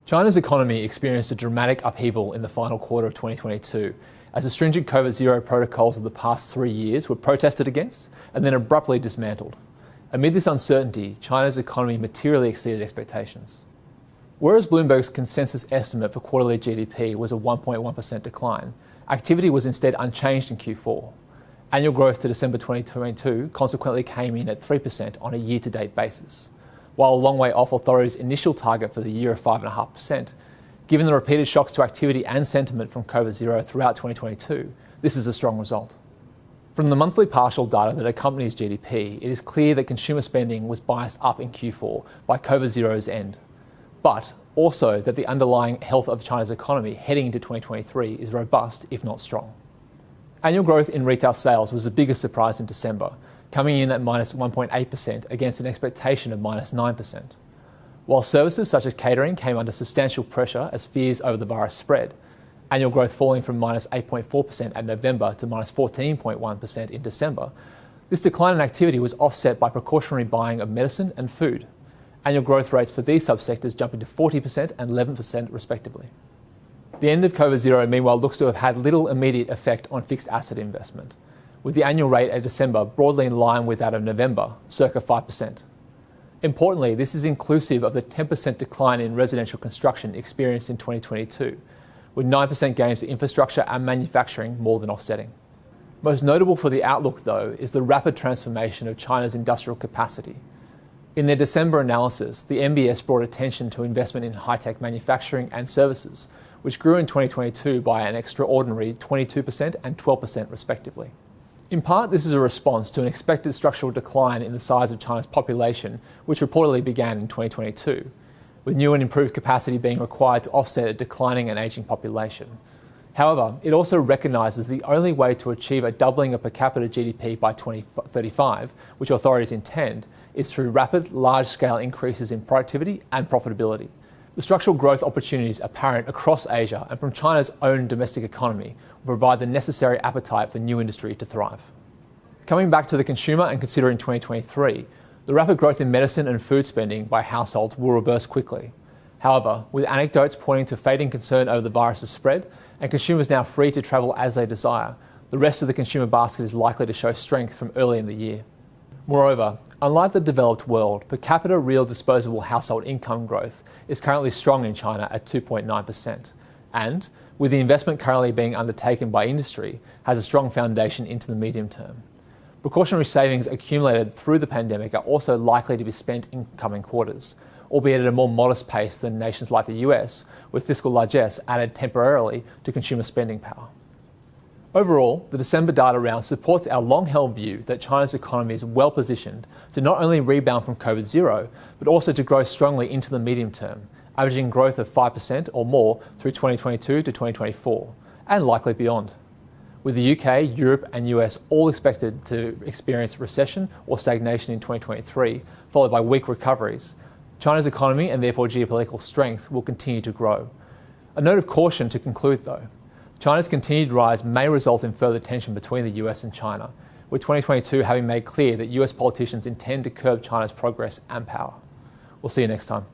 China's economy experienced a dramatic upheaval in the final quarter of 2022 as the stringent COVID-0 protocols of the past 3 years were protested against and then abruptly dismantled. Amid this uncertainty, China's economy materially exceeded expectations. Whereas Bloomberg's consensus estimate for quarterly GDP was a 1.1% decline, activity was instead unchanged in Q4. Annual growth to December 2022 consequently came in at 3% on a year-to-date basis, while a long way off authorities' initial target for the year of 5.5%. Given the repeated shocks to activity and sentiment from COVID-0 throughout 2022, this is a strong result. From the monthly partial data that accompanies GDP, it is clear that consumer spending was biased up in Q4 by COVID-0's end, but also that the underlying health of China's economy heading into 2023 is robust, if not strong. Annual growth in retail sales was the biggest surprise in December, coming in at minus 1.8% against an expectation of minus 9%. While services such as catering came under substantial pressure as fears over the virus spread, annual growth falling from minus 8.4% at November to minus 14.1% in December, this decline in activity was offset by precautionary buying of medicine and food. Annual growth rates for these subsectors jumping to 40% and 11% respectively. The end of COVID-0 meanwhile looks to have had little immediate effect on fixed asset investment, with the annual rate at December broadly in line with that of November, circa 5%. Importantly, this is inclusive of the 10% decline in residential construction experienced in 2022, with 9% gains for infrastructure and manufacturing more than offsetting. Most notable for the outlook, though, is the rapid transformation of China's industrial capacity. In their December analysis, the MBS brought attention to investment in high-tech manufacturing and services, which grew in 2022 by an extraordinary 22% and 12% respectively. In part, this is a response to an expected structural decline in the size of China's population, which reportedly began in 2022, with new and improved capacity being required to offset a declining and ageing population. However, it also recognises the only way to achieve a doubling of per capita GDP by 2035, which authorities intend, is through rapid, large-scale increases in productivity and profitability. The structural growth opportunities apparent across Asia and from China's own domestic economy will provide the necessary appetite for new industry to thrive. Coming back to the consumer and considering 2023, the rapid growth in medicine and food spending by households will reverse quickly. However, with anecdotes pointing to fading concern over the virus's spread and consumers now free to travel as they desire, the rest of the consumer basket is likely to show strength from early in the year. Moreover, unlike the developed world, per capita real disposable household income growth is currently strong in China at 2.9%, and, with the investment currently being undertaken by industry, has a strong foundation into the medium term. Precautionary savings accumulated through the pandemic are also likely to be spent in coming quarters, albeit at a more modest pace than nations like the US, with fiscal largesse added temporarily to consumer spending power. Overall, the December data round supports our long-held view that China's economy is well positioned to not only rebound from COVID-0, but also to grow strongly into the medium term, averaging growth of 5% or more through 2022 to 2024, and likely beyond. With the UK, Europe and US all expected to experience recession or stagnation in 2023, followed by weak recoveries, China's economy and therefore geopolitical strength will continue to grow. A note of caution to conclude though. China's continued rise may result in further tension between the US and China, with 2022 having made clear that US politicians intend to curb China's progress and power. We'll see you next time.